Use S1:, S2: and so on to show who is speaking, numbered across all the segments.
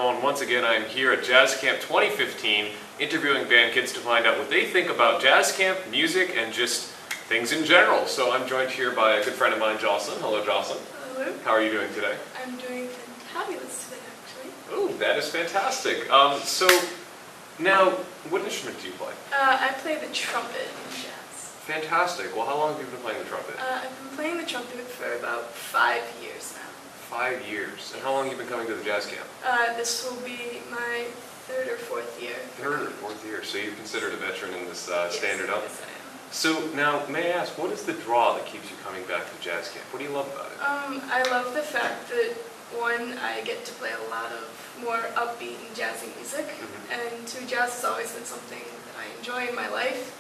S1: And once again I'm here at Jazz Camp 2015 interviewing band kids to find out what they think about jazz camp, music, and just things in general. So I'm joined here by a good friend of mine, Jocelyn. Hello, Jocelyn.
S2: Hello.
S1: How are you doing today?
S2: I'm doing fabulous today, actually.
S1: Oh, that is fantastic. So now, what instrument do you play?
S2: I play the trumpet in jazz.
S1: Fantastic. Well, how long have you been playing the trumpet?
S2: I've been playing the trumpet for about 5 years now.
S1: 5 years. And how long have you been coming to the jazz camp?
S2: This will be my 3rd or 4th year.
S1: 3rd or 4th year. So you're considered a veteran in this standard up?
S2: Yes, I am.
S1: So now, may I ask, what is the draw that keeps you coming back to jazz camp? What do you love about it?
S2: I love the fact that, one, I get to play a lot of more upbeat and jazzy music, and two, jazz has always been something that I enjoy in my life,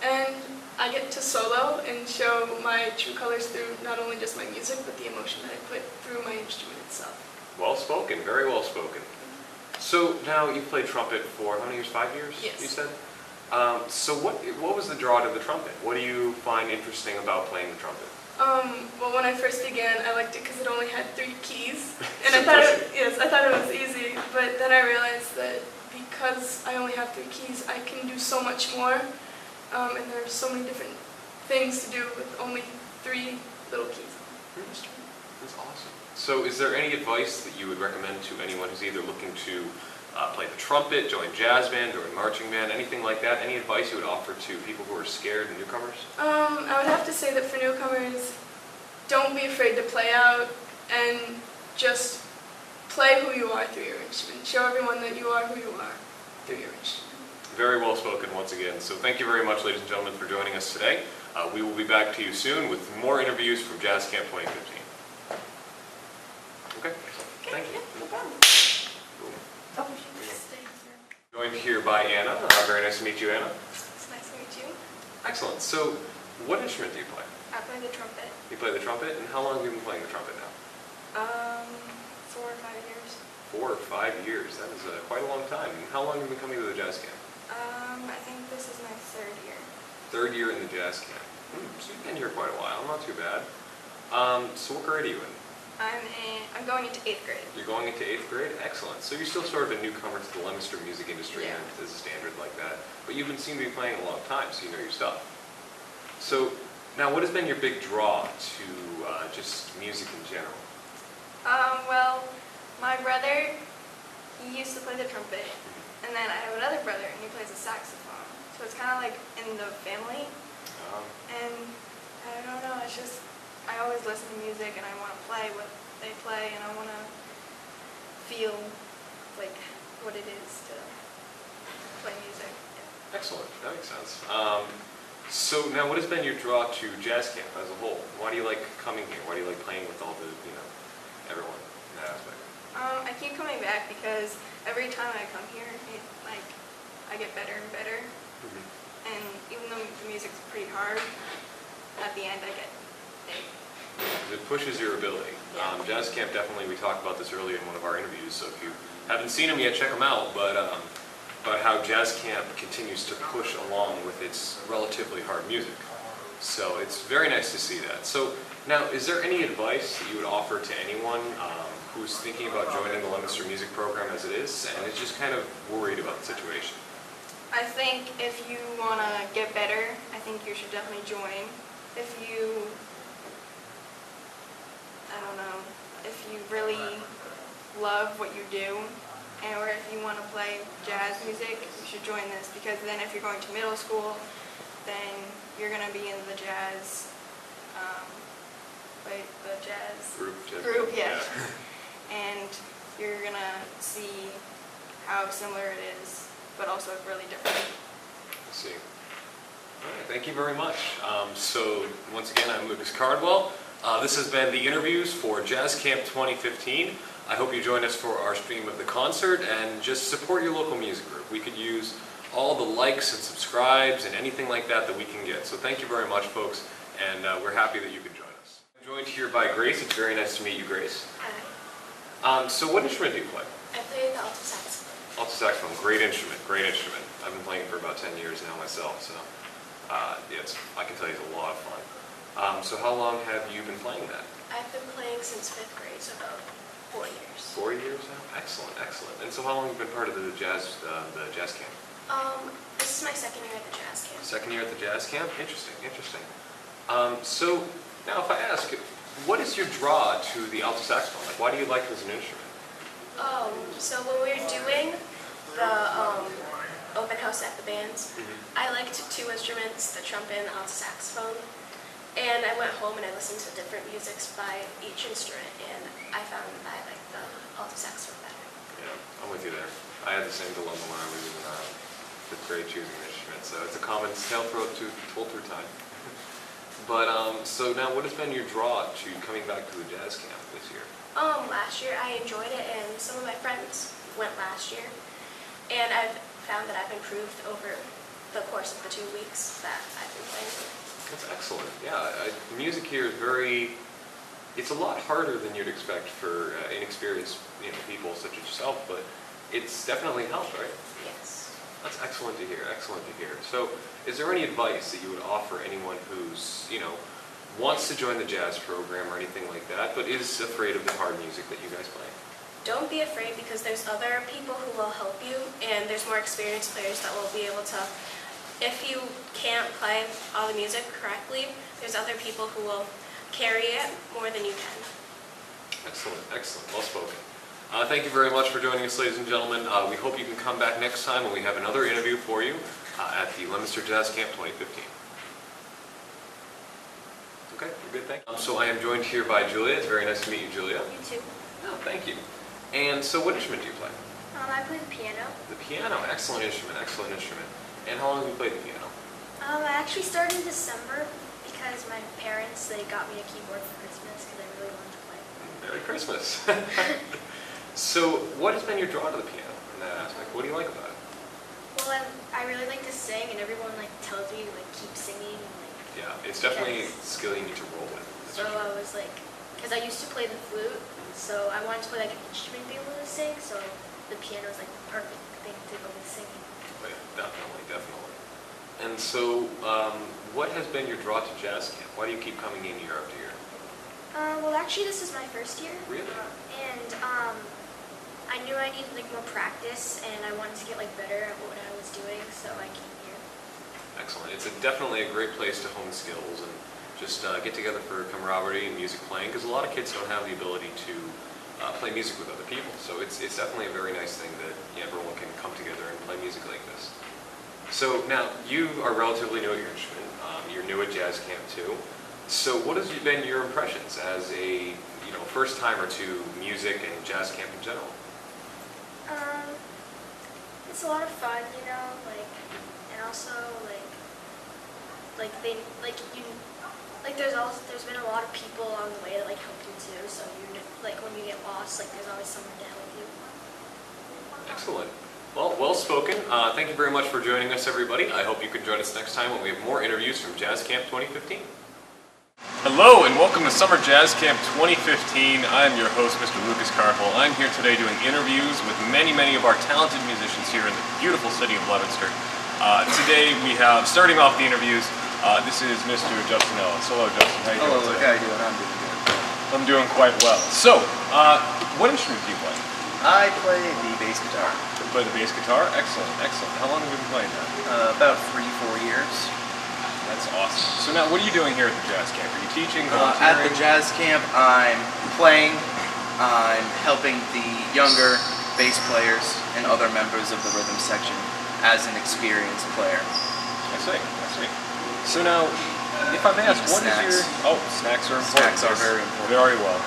S2: and I get to solo and show my true colors through not only just my music, but the emotion that I put through my instrument itself.
S1: Well spoken, very well spoken. So now you've played trumpet for how many years? 5 years?
S2: Yes.
S1: You said? So what was the draw to the trumpet? What do you find interesting about playing the trumpet?
S2: Well, when I first began, I liked it because it only had 3 keys, and I thought it was easy. But then I realized that because I only have 3 keys, I can do so much more, and there are so many different things to do with only 3 little keys on the instrument.
S1: That's awesome. So, is there any advice that you would recommend to anyone who's either looking to play the trumpet, join jazz band, join marching band, anything like that? Any advice you would offer to people who are scared and newcomers?
S2: I would have to say that for newcomers, don't be afraid to play out and just play who you are through your instrument. Show everyone that you are who you are through your instrument. Very
S1: well spoken once again. So thank you very much, ladies and gentlemen, for joining us today. We will be back to you soon with more interviews from Jazz Camp 2015. Okay? Thank you.
S2: No problem.
S1: Joined here by Anna. Very nice to meet you, Anna.
S2: It's nice to meet you.
S1: Excellent. So, what instrument do you play?
S2: I play the trumpet.
S1: You play the trumpet, and how long have you been playing the trumpet now?
S2: 4 or 5 years.
S1: 4 or 5 years. That is quite a long time. And how long have you been coming to the jazz camp?
S2: I think this is my 3rd year.
S1: 3rd year in the jazz camp. So you've been here quite a while. Not too bad. So what grade are you in?
S2: I'm going into 8th grade.
S1: You're going into 8th grade? Excellent. So you're still sort of a newcomer to the Leominster music industry, and there's a standard like that. But you've been seen to be playing a long time, so you know your stuff. So now, what has been your big draw to just music in general?
S2: Well, my brother, he used to play the trumpet, and then I have another brother, and he plays the saxophone. So it's kind of like in the family. And I don't know, it's just, I always listen to music and I want to play what they play, and I want to feel like what it is to play music. Yeah.
S1: Excellent, that makes sense. So now, what has been your draw to jazz camp as a whole? Why do you like coming here? Why do you like playing with all the, everyone in that aspect?
S2: I keep coming back because every time I come here, I get better and better. And even though the music's pretty hard, at the end I get A.
S1: It pushes your ability.
S2: Yeah.
S1: Jazz camp, definitely, we talked about this earlier in one of our interviews, so if you haven't seen them yet, check them out, but how jazz camp continues to push along with its relatively hard music. So it's very nice to see that. So now, is there any advice that you would offer to anyone who's thinking about joining the Leominster music program as it is, and is just kind of worried about the situation?
S2: I think if you want to get better, I think you should definitely join. If you, if you really love what you do, or if you want to play jazz music, you should join this, because then if you're going to middle school, then you're going to be in the jazz, group, yeah. And you're going to see how similar it is, but also really different.
S1: I see. All right, thank you very much. So once again, I'm Lucas Cardwell. This has been the interviews for Jazz Camp 2015. I hope you join us for our stream of the concert, and just support your local music group. We could use all the likes and subscribes and anything like that we can get. So thank you very much, folks, and we're happy that you could join us. I'm joined here by Grace. It's very nice to meet you, Grace.
S3: Hi.
S1: So what instrument do you play?
S3: I play the alto saxophone.
S1: Alto saxophone, great instrument, great instrument. I've been playing it for about 10 years now myself, so yeah, I can tell you it's a lot of fun. So how long have you been playing that?
S2: I've been playing since 5th grade, so about 4 years.
S1: 4 years now? Excellent, excellent. And so how long have you been part of the jazz camp?
S2: This is my 2nd year at the jazz camp.
S1: 2nd year at the jazz camp? Interesting, interesting. So now if I ask, what is your draw to the alto saxophone? Like, why do you like it as an instrument?
S2: So when we were doing the open house at the bands, I liked 2 instruments, the trumpet and the alto saxophone. And I went home and I listened to different musics by each instrument, and I found I liked the alto saxophone better.
S1: Yeah, I'm with you there. I had the same dilemma when I was in 5th grade choosing an instrument, so it's a common tale told through time. But so now, what has been your draw to coming back to the jazz camp this year?
S2: Last year I enjoyed it, and some of my friends went last year, and I've found that I've improved over the course of the 2 weeks that I've been playing.
S1: That's excellent. Yeah, music here is it's a lot harder than you'd expect for inexperienced people such as yourself, but it's definitely helped, right?
S2: Yes.
S1: That's excellent to hear, excellent to hear. So is there any advice that you would offer anyone who's, wants to join the jazz program or anything like that, but is afraid of the hard music that you guys play?
S2: Don't be afraid, because there's other people who will help you, and there's more experienced players that will be able to, if you can't play all the music correctly, there's other people who will carry it more than you can.
S1: Excellent, excellent, well spoken. Thank you very much for joining us, ladies and gentlemen. We hope you can come back next time when we have another interview for you at the Leominster Jazz Camp 2015. Okay, we're good, thank you. So I am joined here by Julia. It's very nice to meet you, Julia.
S2: You too.
S1: Oh, thank you. And so what instrument do you play?
S2: I play the piano.
S1: The piano, excellent instrument, excellent instrument. And how long have you played the piano?
S2: I actually started in December because my parents, they got me a keyboard for Christmas because I really wanted to play.
S1: Merry Christmas. So what has been your draw to the piano in that aspect? What do you like about it?
S2: Well, I really like to sing, and everyone tells me to keep singing.
S1: Yeah, it's definitely a skill you need to roll with.
S2: So I was because I used to play the flute, so I wanted to play an instrument to be able to sing, so the piano is the perfect thing to go with singing.
S1: Oh, yeah, definitely, definitely. And so, what has been your draw to jazz camp? Why do you keep coming in year after year?
S2: Well, actually, this is my first year.
S1: Really?
S2: And I knew I needed more practice, and I wanted to get better at what I was doing, so I came here.
S1: Excellent. It's definitely a great place to hone skills and just get together for camaraderie and music playing, because a lot of kids don't have the ability to play music with other people. So it's definitely a very nice thing that everyone can come together and play music like this. So now, you are relatively new at your instrument. You're new at jazz camp too. So what has been your impressions as a first timer to music and jazz camp in general?
S2: It's a lot of fun, and also there's been a lot of people along the way that help you too. So when you get lost, there's always someone down with you.
S1: Excellent. Well spoken. Thank you very much for joining us, everybody. I hope you can join us next time when we have more interviews from Jazz Camp 2015. Hello and welcome to Summer Jazz Camp 2015. I'm your host, Mr. Lucas Carpel. I'm here today doing interviews with many of our talented musicians here in the beautiful city of Leominster. Today we have, starting off the interviews, this is Mr. Justin Ellis. Hello, Justin. How you doing?
S3: Hello, how are you doing? I'm doing good.
S1: I'm doing quite well. So, what instrument do you play?
S3: I play the bass guitar.
S1: You play the bass guitar? Excellent, excellent. How long have you been playing that?
S3: About 3-4 years.
S1: That's awesome. So now, what are you doing here at the jazz camp? Are you teaching,
S3: At the jazz camp, I'm playing. I'm helping the younger bass players and other members of the rhythm section as an experienced player.
S1: I see. So now, if I may ask, what is your... Oh, snacks are important.
S3: Snacks are very important.
S1: Very well.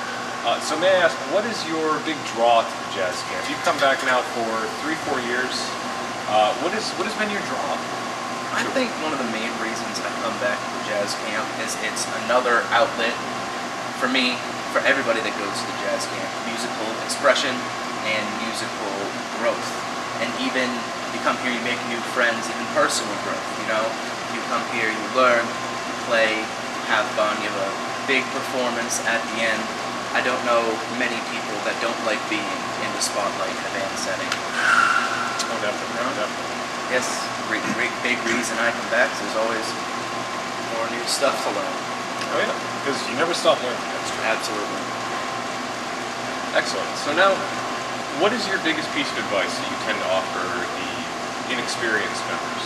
S1: So may I ask, what is your big draw to the jazz camp? You've come back now for 3-4 years. What has been your draw?
S3: I think one of the main reasons I come back to the jazz camp is it's another outlet for me, for everybody that goes to the jazz camp. Musical expression and musical growth. And even you come here, you make new friends, even personal growth, You come here, you learn, you play, have fun, you have a big performance at the end. I don't know many people that don't like being in the spotlight in a band setting. No?
S4: Definitely.
S3: Yes, great big reason I come back. So there's always more new stuff to learn.
S4: Oh yeah, because you never stop learning. That's true.
S3: Absolutely.
S4: Excellent. So now, what is your biggest piece of advice that you tend to offer the inexperienced members?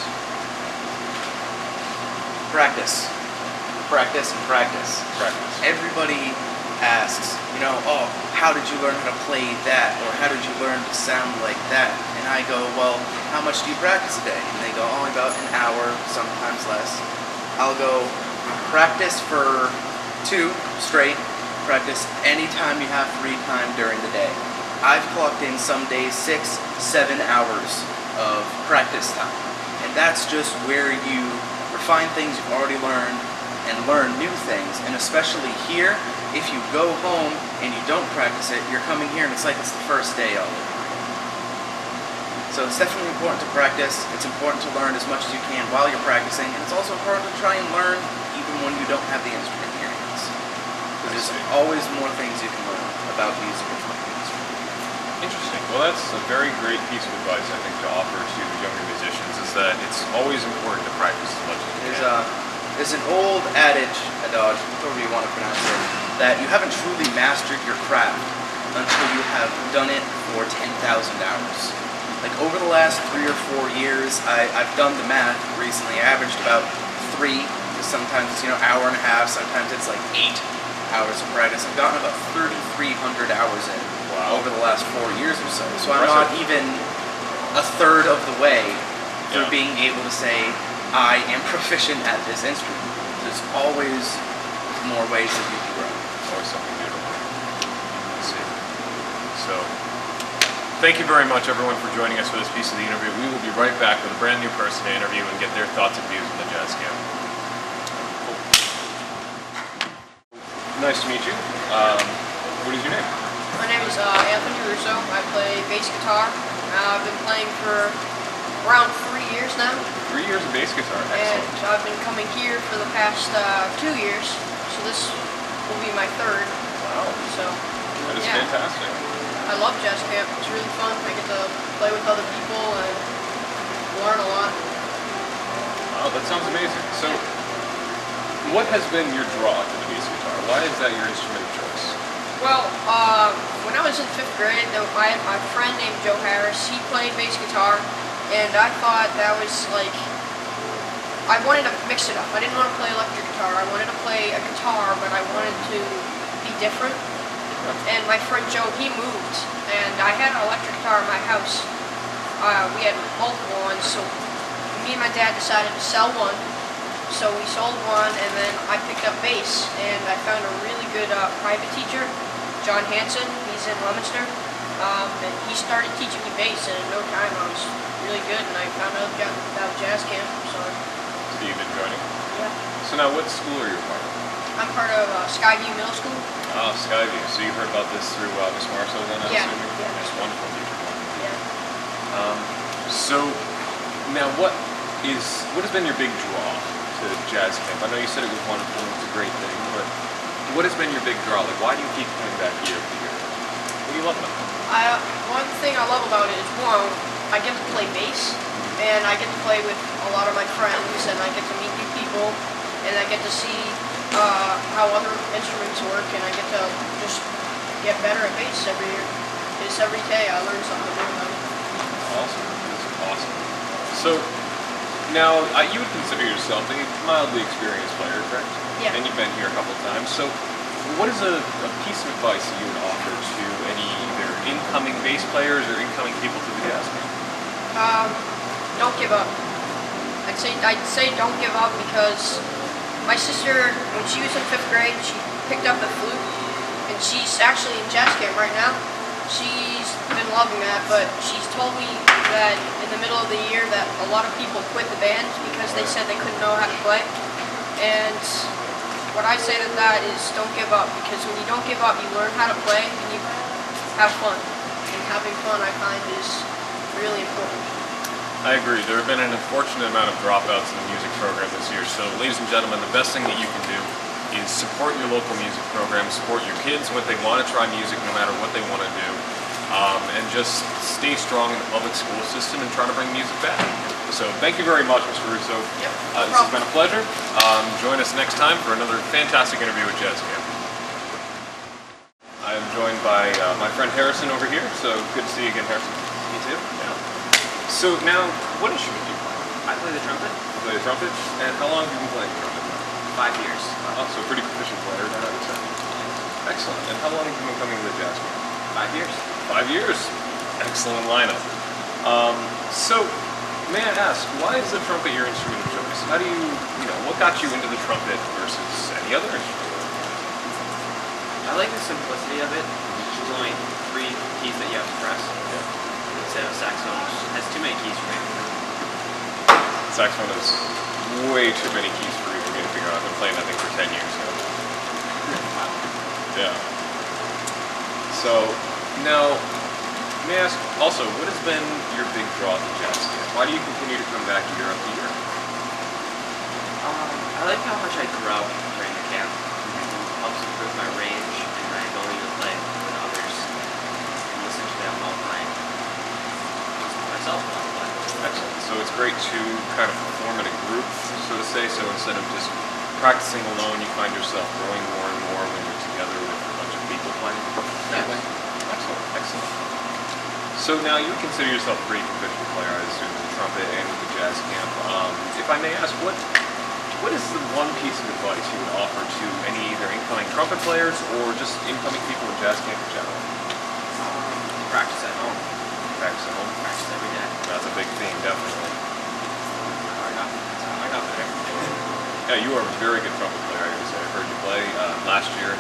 S3: Practice. Practice and practice.
S4: Practice.
S3: Everybody asks, oh, how did you learn how to play that? Or how did you learn to sound like that? And I go, well, how much do you practice a day? And they go, only about an hour, sometimes less. I'll go, practice for 2 straight. Practice anytime you have free time during the day. I've clocked in some days 6, 7 hours of practice time. And that's just where you refine things you've already learned and learn new things. And especially here, if you go home and you don't practice it, you're coming here and it's like it's the first day all over. So it's definitely important to practice. It's important to learn as much as you can while you're practicing. And it's also important to try and learn even when you don't have the instrument in your hands. Because there's always more things you can learn about music and playing the instrument.
S4: Interesting. Well, that's a very great piece of advice, I think, to offer to younger musicians, is that it's always important to practice as much as you can.
S3: There's an old adage, however you want to pronounce it, that you haven't truly mastered your craft until you have done it for 10,000 hours. Like over the last 3 or 4 years, I've done the math recently. I averaged about 3, sometimes it's hour and a half, sometimes it's like 8 hours of practice. I've gotten about 3,300 hours in over the last 4 years or so. So I'm not even a third of the way through being able to say I am proficient at this instrument. There's always more ways that you can grow.
S4: Always something new to learn. Let's see. So, thank you very much, everyone, for joining us for this piece of the interview. We will be right back with a brand new person to interview and get their thoughts and views on the jazz camp. Cool. Nice to meet you. What is your name?
S5: My name is Anthony Russo. I play bass guitar. I've been playing for around 3 years now.
S4: 3 years of bass guitar.
S5: And
S4: Excellent.
S5: I've been coming here for the past 2 years. So this will be my 3rd.
S4: Wow.
S5: So
S4: That is fantastic.
S5: I love jazz camp. It's really fun. I get to play with other people and learn a lot.
S4: Wow, that sounds amazing. So, what has been your draw to the bass guitar? Why is that your instrument of choice?
S5: Well, when I was in 5th grade, I had my friend named Joe Harris. He played bass guitar, and I thought that was like, I wanted to mix it up. I didn't want to play electric guitar. I wanted to play a guitar, but I wanted to be different. And my friend Joe, he moved, and I had an electric guitar in my house. We had multiple ones, so me and my dad decided to sell one. So we sold one, and then I picked up bass, and I found a really good private teacher, John Hansen. He's in Leominster, and he started teaching me bass, and in no time I was really good, and I found out about jazz camp. So
S4: you've been joining?
S5: Yeah.
S4: So now, what school are you a part of?
S5: I'm part of Skyview Middle School.
S4: Oh, Skyview. So you heard about this through Miss Marso then, I'm
S5: Yeah.
S4: assuming?
S5: Yeah.
S4: That's wonderful, teacher.
S5: Yeah.
S4: So now, what has been your big draw to jazz camp? I know you said it was wonderful and it's a great thing, but what has been your big draw? Like, why do you keep coming back year after year? What do you love about it?
S5: One thing I love about it is, one, I get to play bass, and I get to play with a lot of my friends, and I get to meet new people, and I get to see how other instruments work, and I get to just get better at bass every year. Just every day I learn something new about it.
S4: Awesome. That's awesome. So now, you would consider yourself a mildly experienced player, correct?
S5: Yeah.
S4: And you've been here a couple of times. So what is a piece of advice that you would offer to any either incoming bass players or incoming people to the jazz camp?
S5: Don't give up. I'd say don't give up, because my sister, when she was in 5th grade, she picked up the flute, and she's actually in jazz camp right now. She's been loving that, but she's told me that in the middle of the year that a lot of people quit the band because they said they couldn't know how to play. And what I say to that is don't give up, because when you don't give up, you learn how to play and you have fun. And having fun, I find, is really important.
S4: I agree. There have been an unfortunate amount of dropouts in the music program this year. So, ladies and gentlemen, the best thing that you can do is support your local music program, support your kids when they want to try music no matter what they want to do. and just stay strong in the public school system and try to bring music back. So thank you very much, Mr. Russo.
S5: Yep.
S4: This has been a pleasure. Join us next time for another fantastic interview with Jazz Camp. I am joined by my friend Harrison over here. So good to see you again, Harrison.
S6: You too?
S4: Yeah. So now, what instrument do you play?
S6: I play the trumpet.
S4: You play the trumpet? And how long have you been playing the trumpet?
S6: 5 years.
S4: Oh, so a pretty proficient player, then I would say. Excellent. And how long have you been coming to the Jazz Camp?
S6: 5 years.
S4: 5 years. Excellent lineup. So, may I ask, why is the trumpet your instrument of choice? How do you, what got you into the trumpet versus any other instrument?
S6: I like the simplicity of it. There's only 3 keys that you have to press. Instead of saxophone, which has too many keys for me.
S4: Saxophone has way too many keys for me to figure out. I've been playing that thing for 10 years now. Yeah. So, now, may I ask also, what has been your big draw to Jazz Camp? Why do you continue to come back year after year?
S6: I like how much I grow during the camp. It helps improve my range and my ability to play with others and listen to them while playing. Myself while playing.
S4: Excellent. So it's great to kind of perform in a group, so to say. So instead of just practicing alone, you find yourself growing more and more when you're together with a bunch of people playing.
S6: Yeah.
S4: Excellent. Excellent. So now you consider yourself a pretty proficient player, I assume, with the trumpet and with the Jazz Camp. If I may ask, what is the one piece of advice you would offer to any either incoming trumpet players or just incoming people in Jazz Camp in general?
S6: Practice at home.
S4: Practice at home.
S6: Practice every day.
S4: That's a big theme, definitely.
S6: That's how I got better.
S4: Yeah, you are a very good trumpet player, I would say. I heard you play last year,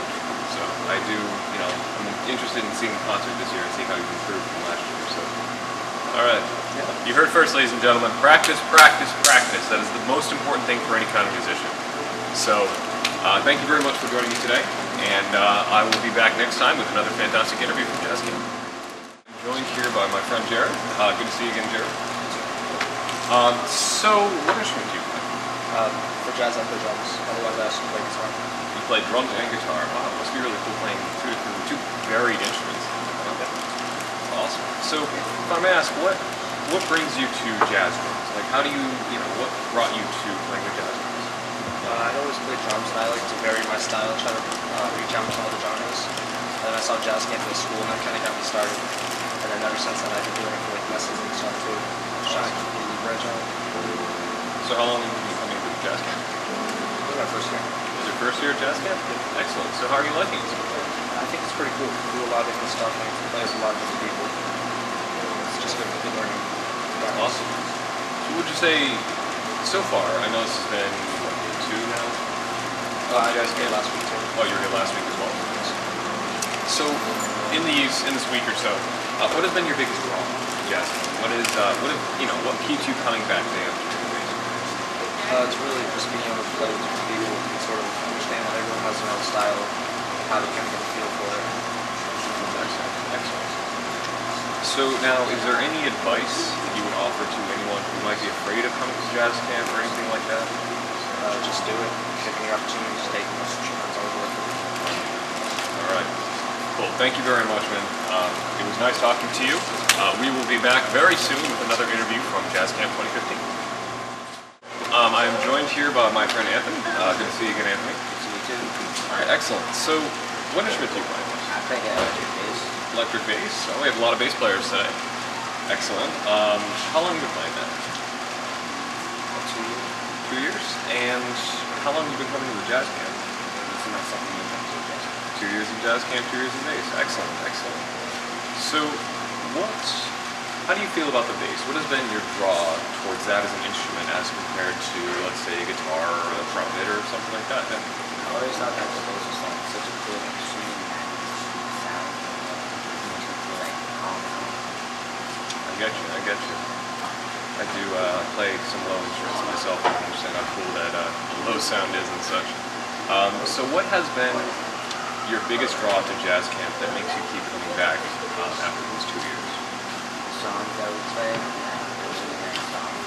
S4: so I do, I'm interested in seeing the concert this year and see how you've improved from last year. So, all right. Yeah. You heard first, ladies and gentlemen, practice, practice, practice. That is the most important thing for any kind of musician. So, thank you very much for joining me today, and I will be back next time with another fantastic interview from Jazz Camp. I'm joined here by my friend Jared. Good to see you again, Jared. So, what instrument do you play?
S7: For jazz, I play drums. Otherwise, I also play guitar.
S4: You play drums and guitar. Wow, it must be really cool playing two varied instruments. Okay. Awesome. So, if I may ask, what brings you to jazz drums? Like, how do you, what brought you to playing the jazz drums?
S7: I'd always played drums, and I like to vary my style, try to reach out to other genres. And then I saw jazz camp at school, and that kind of got me started. And then ever since then, I've been doing it for like lessons and stuff too. Trying to completely branch out.
S4: So, how long have you been coming to the jazz camp?
S7: This is my first year.
S4: This is your first year at jazz camp? Excellent. So, how are you liking it so far?
S7: I think it's pretty cool. We do a lot of different stuff, and we play with a lot of different people. It's just good learning.
S4: Awesome. So, would you say, so far, I know this has been, what, year 2 now?
S7: I was here last week too.
S4: Oh, you were here last week as well. So, in this week or so, what has been your biggest draw to jazz camp? What keeps you coming back day after day?
S7: It's really just being able to play with different people and sort of understand that everyone has their own style, how to kind of get a feel for it.
S4: Excellent. So now, is there any advice that you would offer to anyone who might be afraid of coming to jazz camp or anything like that?
S7: Just do it. Take any opportunities, take them. That's always worth it.
S4: All right. Cool. Thank you very much, man. It was nice talking to you. We will be back very soon with another interview from Jazz Camp 2015. I am joined here by my friend Anthony. Good to see you again, Anthony.
S7: Good to see you too.
S4: All right, excellent. So, what instrument do you play?
S7: I play electric bass.
S4: Electric bass? Oh, we have a lot of bass players today. Excellent. How long have you been playing that?
S7: 2 years.
S4: 2 years? And how long have you been coming to the jazz camp?
S7: This is my second year coming to jazz camp.
S4: 2 years in jazz camp, 2 years in bass. Excellent, excellent. So, how do you feel about the bass? What has been your draw towards that as an instrument as compared to, let's say, a guitar or a trumpet or something like that?
S7: I always thought that the bass was like such a cool, like, sweet sound. Like, calm.
S4: I get you. I do play some low instruments myself. I understand how cool that low sound is and such. So what has been your biggest draw to jazz camp that makes you keep coming back after these 2 years?
S7: Songs that we play, really nice songs.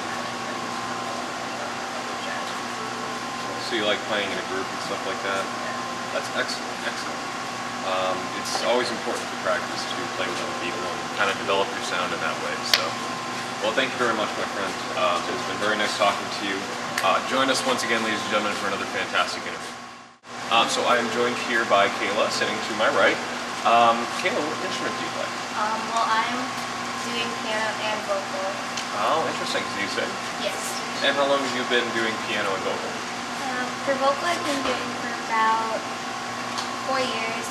S4: So you like playing in a group and stuff like that? That's excellent, excellent. It's always important to practice to play with other people and kind of develop your sound in that way. So, well, thank you very much, my friend. It's been very nice talking to you. Join us once again, ladies and gentlemen, for another fantastic interview. So I am joined here by Kayla, sitting to my right. Kayla, what instrument do you play?
S8: Well, I'm doing piano and vocal.
S4: Oh, interesting. Do you sing?
S8: Yes.
S4: And how long have you been doing piano and vocal?
S8: For vocal, I've been doing for about 4 years,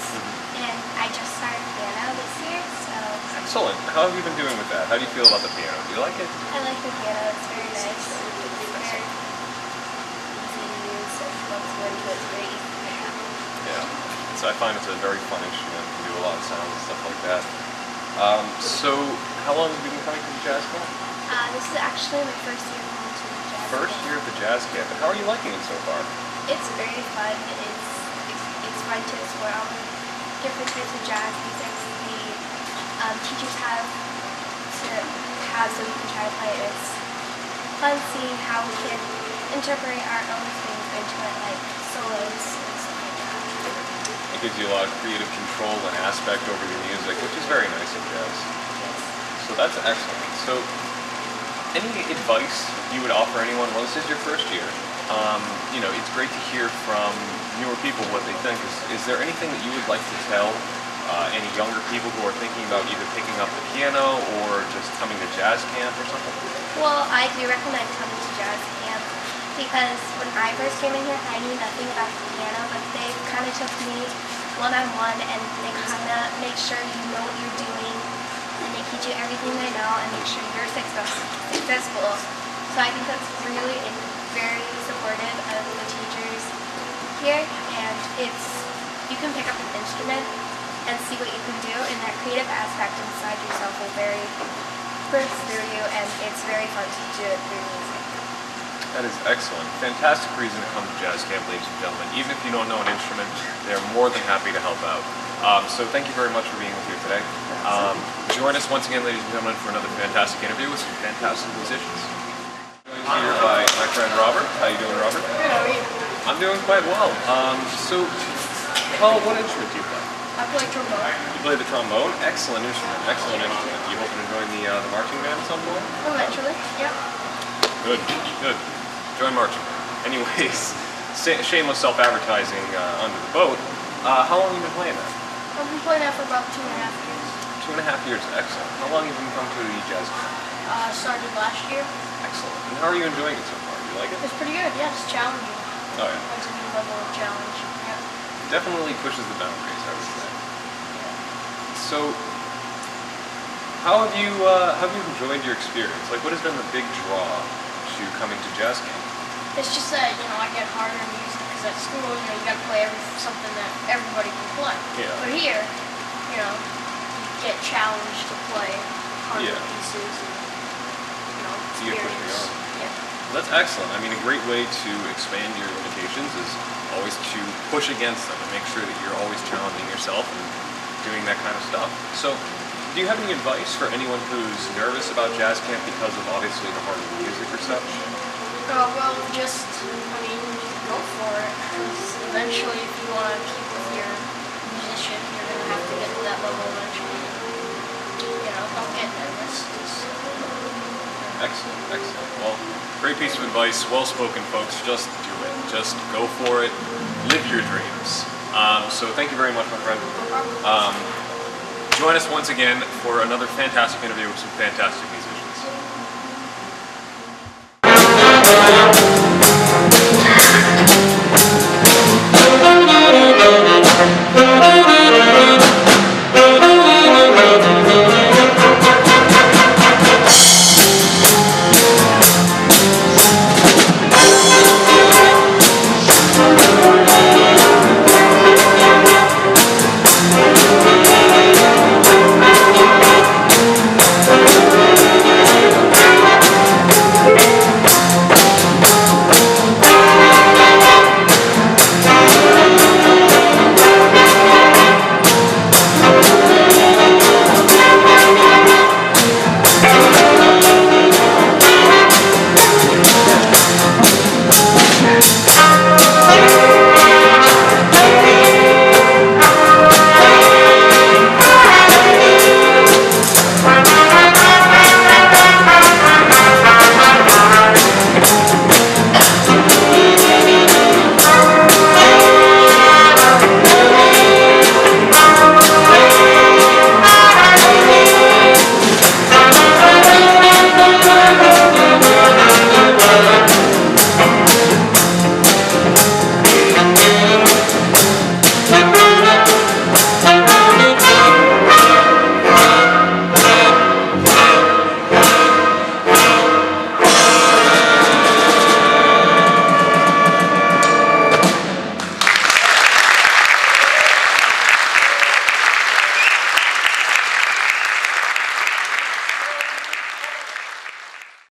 S8: and I just started piano this year, so
S4: Excellent. How have you been doing with that? How do you feel about the piano? Do you like it?
S8: I like the piano. It's very nice. It's very easy to use, and once you into it, it's very easy to pick up.
S4: Yeah. So I find it's a very fun instrument. You can do a lot of sounds and stuff like that. So how long have you been coming to the jazz camp?
S8: This is actually my first year coming to the jazz
S4: First
S8: camp.
S4: year at the jazz camp. And how are you liking it so far?
S8: It's very fun. It's fun to explore all the different types of jazz music the teachers have so we can try to play it. It's fun seeing how we can incorporate our own things into it, like solos and stuff like that.
S4: It gives you a lot of creative control and aspect over your music, which is very nice in jazz.
S8: Yes.
S4: So that's excellent. So any advice you would offer anyone? Well, this is your first year. It's great to hear from newer people what they think. Is there anything that you would like to tell any younger people who are thinking about either picking up the piano or just coming to jazz camp or something?
S8: Well, I do recommend coming to jazz camp because when I first came in here, I knew nothing about the piano, but they kind of took me one-on-one and they kind of make sure you know what you're doing and they teach you everything they know and make sure you're successful. So I think that's really very supportive of the teachers here, and you can pick up an instrument and see what you can do, and that creative aspect inside yourself will very burst through you, and it's very fun to do it through music.
S4: That is excellent. Fantastic reason to come to jazz camp, ladies and gentlemen. Even if you don't know an instrument, they're more than happy to help out. So thank you very much for being with here today. Join us once again, ladies and gentlemen, for another fantastic interview with some fantastic musicians. Joined here by my friend Robert. How you doing, Robert?
S5: Good, how are you?
S4: I'm doing quite well. So, Paul, what instrument do you play?
S5: I play trombone.
S4: You play the trombone? Excellent instrument. Excellent instrument. You hoping to join the marching band at some point?
S5: Eventually, yeah.
S4: Good. Good. Join marching band. Anyways, shameless self-advertising under the boat. How long have you been playing that?
S5: I've been playing that for about 2.5 years.
S4: 2.5 years. Excellent. How long have you been coming to the jazz camp?
S5: Started last year.
S4: Excellent. And how are you enjoying it so far? Do you like it?
S5: It's pretty good, yeah, it's challenging.
S4: Oh yeah.
S5: It's a new level of challenge, yeah.
S4: Definitely pushes the boundaries, I would say. So, how have you enjoyed your experience? Like, what has been the big draw to coming to jazz camp?
S5: It's just that, I get harder in music because at school, you gotta play something that everybody can play.
S4: Yeah.
S5: But here, you get challenged to play harder
S4: Yeah.
S5: pieces and,
S4: You get pushed
S5: experience.
S4: beyond.
S5: Yeah.
S4: That's excellent. I mean, a great way to expand your limitations is always to push against them and make sure that you're always challenging yourself and doing that kind of stuff. So, do you have any advice for anyone who's nervous about jazz camp because of obviously the harder music or such?
S5: Well, just, go for it. Because eventually, if you want to keep with your musician, you're going to have to get to that level eventually. Don't get nervous.
S4: Excellent, excellent. Well, great piece of advice. Well spoken, folks. Just do it. Just go for it. Live your dreams. So thank you very much, my friend. Join us once again for another fantastic interview with some fantastic